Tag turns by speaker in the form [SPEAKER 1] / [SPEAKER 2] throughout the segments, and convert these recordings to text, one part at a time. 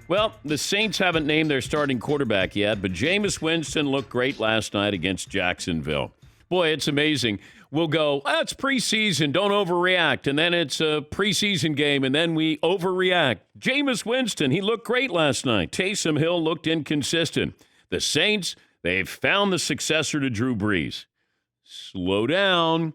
[SPEAKER 1] Well, the Saints haven't named their starting quarterback yet, but Jameis Winston looked great last night against Jacksonville. Boy, it's amazing. We'll go, it's preseason, don't overreact. And then it's a preseason game, and then we overreact. Jameis Winston, he looked great last night. Taysom Hill looked inconsistent. The Saints, they've found the successor to Drew Brees. Slow down.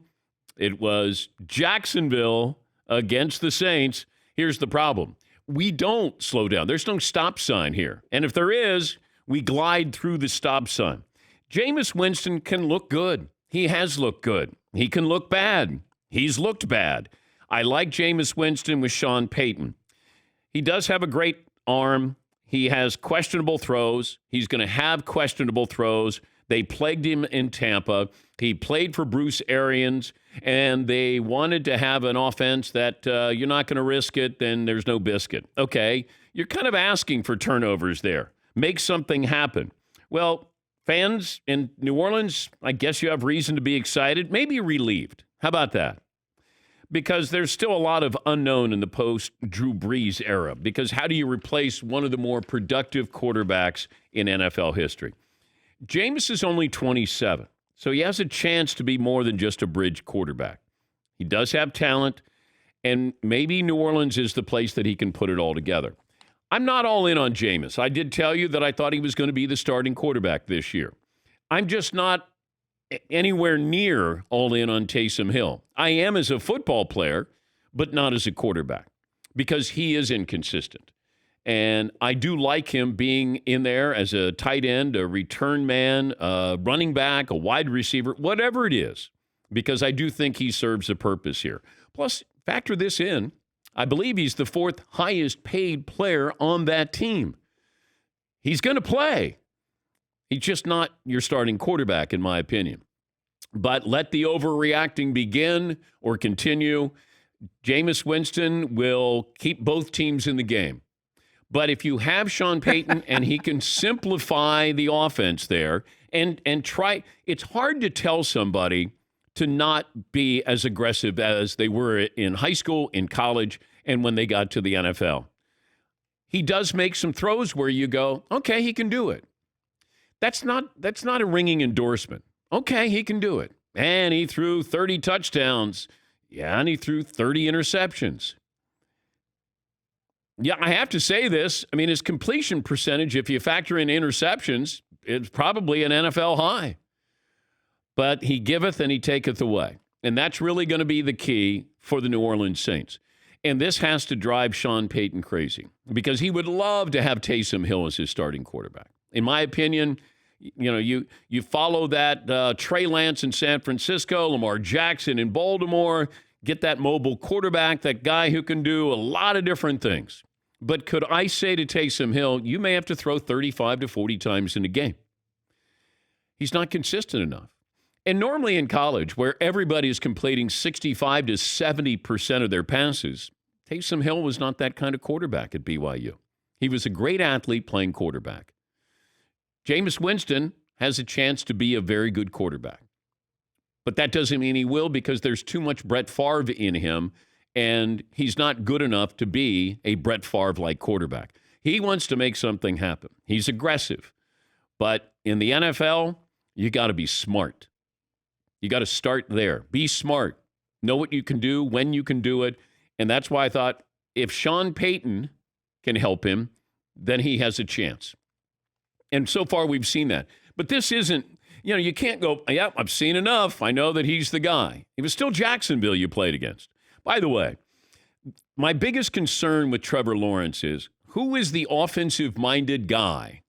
[SPEAKER 1] It was Jacksonville against the Saints. Here's the problem. We don't slow down. There's no stop sign here. And if there is, we glide through the stop sign. Jameis Winston can look good. He has looked good. He can look bad. He's looked bad. I like Jameis Winston with Sean Payton. He does have a great arm. He has questionable throws. He's going to have questionable throws. They plagued him in Tampa. He played for Bruce Arians, and they wanted to have an offense that you're not going to risk it, then there's no biscuit. Okay, you're kind of asking for turnovers there. Make something happen. Well, fans in New Orleans, I guess you have reason to be excited, maybe relieved. How about that? Because there's still a lot of unknown in the post-Drew Brees era, because how do you replace one of the more productive quarterbacks in NFL history? Jameis is only 27, so he has a chance to be more than just a bridge quarterback. He does have talent, and maybe New Orleans is the place that he can put it all together. I'm not all in on Jameis. I did tell you that I thought he was going to be the starting quarterback this year. I'm just not anywhere near all in on Taysom Hill. I am as a football player, but not as a quarterback, because he is inconsistent. And I do like him being in there as a tight end, a return man, a running back, a wide receiver, whatever it is, because I do think he serves a purpose here. Plus, factor this in, I believe he's the fourth highest paid player on that team. He's going to play. He's just not your starting quarterback, in my opinion. But let the overreacting begin or continue. Jameis Winston will keep both teams in the game. But if you have Sean Payton and he can simplify the offense there and try, it's hard to tell somebody to not be as aggressive as they were in high school, in college, and when they got to the NFL. He does make some throws where you go, okay, he can do it. That's not a ringing endorsement. Okay, he can do it. And he threw 30 touchdowns. Yeah, and he threw 30 interceptions. Yeah, I have to say this. I mean, his completion percentage, if you factor in interceptions, it's probably an NFL high. But he giveth and he taketh away. And that's really going to be the key for the New Orleans Saints. And this has to drive Sean Payton crazy because he would love to have Taysom Hill as his starting quarterback. In my opinion, you know, you follow that Trey Lance in San Francisco, Lamar Jackson in Baltimore, get that mobile quarterback, that guy who can do a lot of different things. But could I say to Taysom Hill, you may have to throw 35 to 40 times in a game. He's not consistent enough. And normally in college, where everybody is completing 65 to 70% of their passes, Taysom Hill was not that kind of quarterback at BYU. He was a great athlete playing quarterback. Jameis Winston has a chance to be a very good quarterback. But that doesn't mean he will, because there's too much Brett Favre in him, and he's not good enough to be a Brett Favre-like quarterback. He wants to make something happen. He's aggressive. But in the NFL, you got to be smart. You got to start there. Be smart. Know what you can do, when you can do it. And that's why I thought if Sean Payton can help him, then he has a chance. And so far we've seen that. But this isn't, you know, you can't go, yeah, I've seen enough. I know that he's the guy. It was still Jacksonville you played against. By the way, my biggest concern with Trevor Lawrence is, who is the offensive-minded guy,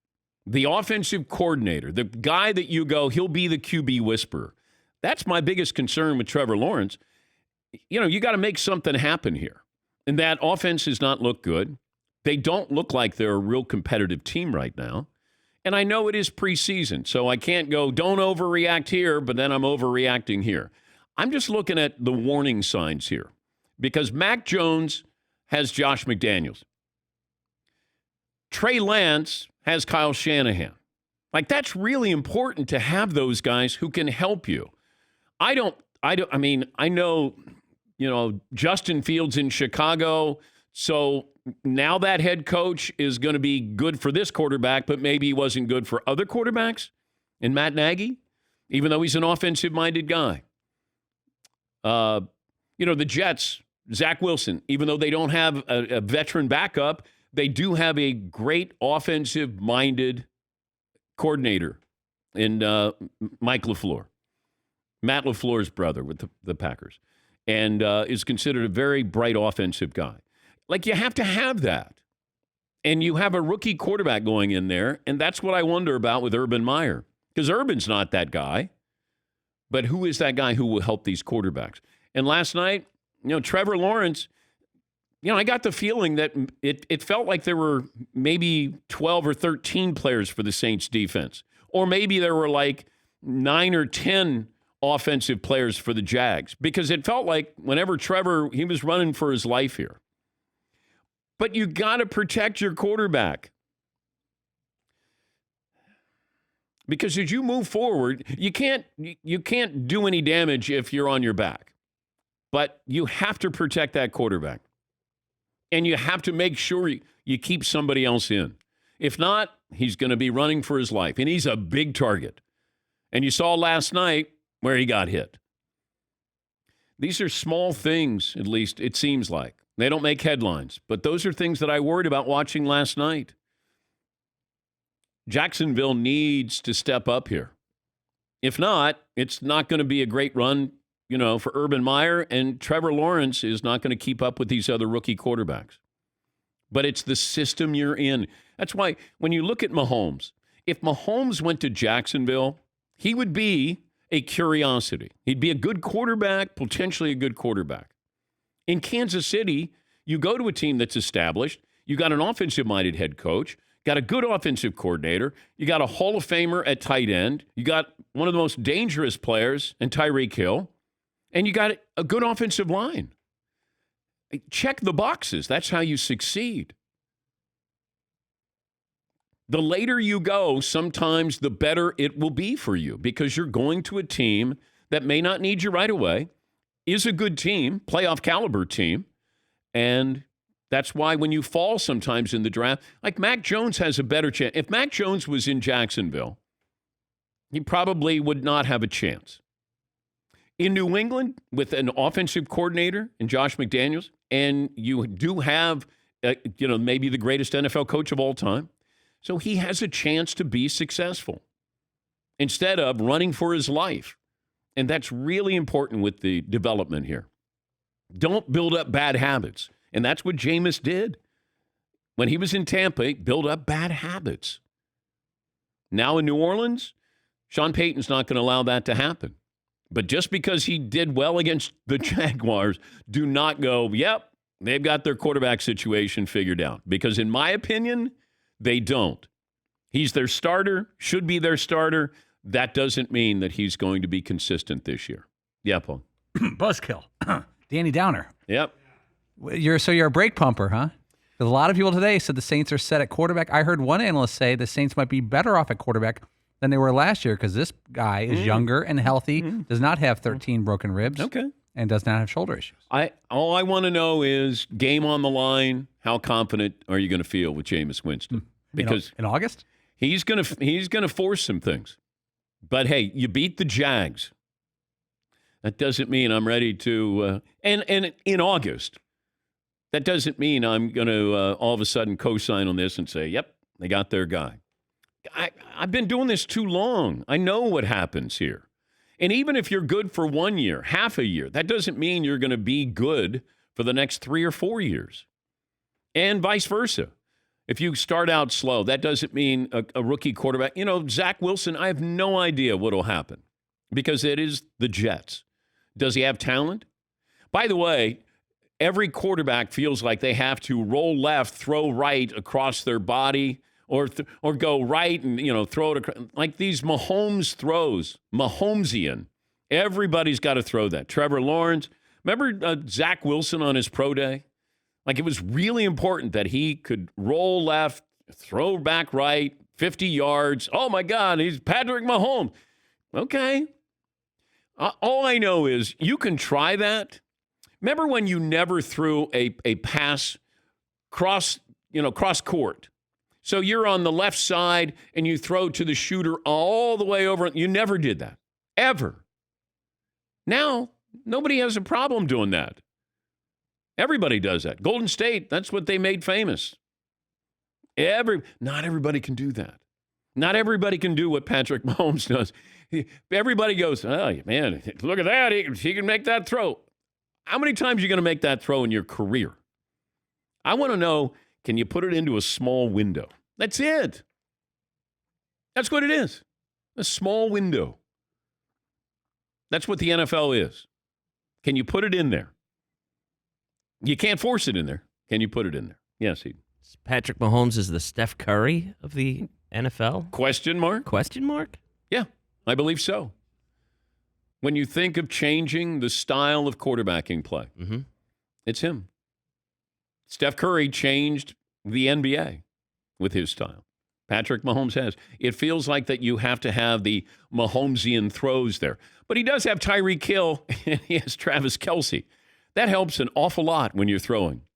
[SPEAKER 1] the offensive coordinator, the guy that you go, he'll be the QB whisperer? That's my biggest concern with Trevor Lawrence. You know, you got to make something happen here. And that offense does not look good. They don't look like they're a real competitive team right now. And I know it is preseason, so I can't go, don't overreact here, but then I'm overreacting here. I'm just looking at the warning signs here, because Mac Jones has Josh McDaniels. Trey Lance has Kyle Shanahan. Like, that's really important to have those guys who can help you. I know, Justin Fields in Chicago, so now that head coach is going to be good for this quarterback, but maybe he wasn't good for other quarterbacks. And Matt Nagy, even though he's an offensive-minded guy. The Jets, Zach Wilson, even though they don't have a veteran backup, they do have a great offensive-minded coordinator in Mike LaFleur, Matt LaFleur's brother with the Packers, and is considered a very bright offensive guy. Like, you have to have that. And you have a rookie quarterback going in there, and that's what I wonder about with Urban Meyer. Because Urban's not that guy, but who is that guy who will help these quarterbacks? And last night, Trevor Lawrence, I got the feeling that it felt like there were maybe 12 or 13 players for the Saints defense. Or maybe there were like 9 or 10 offensive players for the Jags. Because it felt like whenever Trevor, he was running for his life here. But you got to protect your quarterback. Because as you move forward, you can't do any damage if you're on your back. But you have to protect that quarterback. And you have to make sure you keep somebody else in. If not, he's going to be running for his life. And he's a big target. And you saw last night where he got hit. These are small things, at least it seems like. They don't make headlines. But those are things that I worried about watching last night. Jacksonville needs to step up here. If not, it's not going to be a great run, for Urban Meyer, and Trevor Lawrence is not going to keep up with these other rookie quarterbacks. But it's the system you're in. That's why when you look at Mahomes, if Mahomes went to Jacksonville, he would be a curiosity. He'd be a good quarterback, potentially a good quarterback. In Kansas City, you go to a team that's established. You got an offensive-minded head coach. Got a good offensive coordinator. You got a Hall of Famer at tight end. You got one of the most dangerous players in Tyreek Hill. And you got a good offensive line. Check the boxes. That's how you succeed. The later you go, sometimes the better it will be for you because you're going to a team that may not need you right away, is a good team, playoff caliber team, and that's why when you fall sometimes in the draft, like Mac Jones has a better chance. If Mac Jones was in Jacksonville, he probably would not have a chance. In New England, with an offensive coordinator and Josh McDaniels, and you do have, maybe the greatest NFL coach of all time, so he has a chance to be successful instead of running for his life. And that's really important with the development here. Don't build up bad habits. And that's what Jameis did. When he was in Tampa, he built up bad habits. Now in New Orleans, Sean Payton's not going to allow that to happen. But just because he did well against the Jaguars, do not go, yep, they've got their quarterback situation figured out. Because in my opinion, they don't. He's their starter, should be their starter. That doesn't mean that he's going to be consistent this year. Yeah, Paul.
[SPEAKER 2] Buzzkill. Danny Downer.
[SPEAKER 1] Yep.
[SPEAKER 2] You're a brake pumper, huh? Because a lot of people today said the Saints are set at quarterback. I heard one analyst say the Saints might be better off at quarterback than they were last year because this guy is younger and healthy, does not have 13 broken ribs, and does not have shoulder issues.
[SPEAKER 1] All I want to know is, game on the line, how confident are you going to feel with Jameis Winston? Because
[SPEAKER 2] in August?
[SPEAKER 1] He's going to force some things. But, hey, you beat the Jags. That doesn't mean I'm ready to and in August, that doesn't mean I'm going to all of a sudden co-sign on this and say, yep, they got their guy. I've been doing this too long. I know what happens here. And even if you're good for 1 year, half a year, that doesn't mean you're going to be good for the next 3 or 4 years. And vice versa. If you start out slow, that doesn't mean a rookie quarterback. Zach Wilson, I have no idea what will happen because it is the Jets. Does he have talent? By the way, every quarterback feels like they have to roll left, throw right across their body, or go right and, throw it across. Like these Mahomes throws, Mahomesian. Everybody's got to throw that. Trevor Lawrence. Remember Zach Wilson on his pro day? Like it was really important that he could roll left, throw back right, 50 yards. Oh, my God, he's Patrick Mahomes. Okay. All I know is you can try that. Remember when you never threw a pass cross court. So you're on the left side and you throw to the shooter all the way over. You never did that, ever. Now, nobody has a problem doing that. Everybody does that. Golden State, that's what they made famous. Not everybody can do that. Not everybody can do what Patrick Mahomes does. Everybody goes, oh, man, look at that. He can make that throw. How many times are you going to make that throw in your career? I want to know, can you put it into a small window? That's it. That's what it is. A small window. That's what the NFL is. Can you put it in there? You can't force it in there. Can you put it in there? Yes, he.
[SPEAKER 3] Patrick Mahomes is the Steph Curry of the NFL?
[SPEAKER 1] Question mark?
[SPEAKER 3] Question mark?
[SPEAKER 1] Yeah, I believe so. When you think of changing the style of quarterbacking play, it's him. Steph Curry changed the NBA with his style. Patrick Mahomes has. It feels like that you have to have the Mahomesian throws there. But he does have Tyreek Hill and he has Travis Kelce. That helps an awful lot when you're throwing.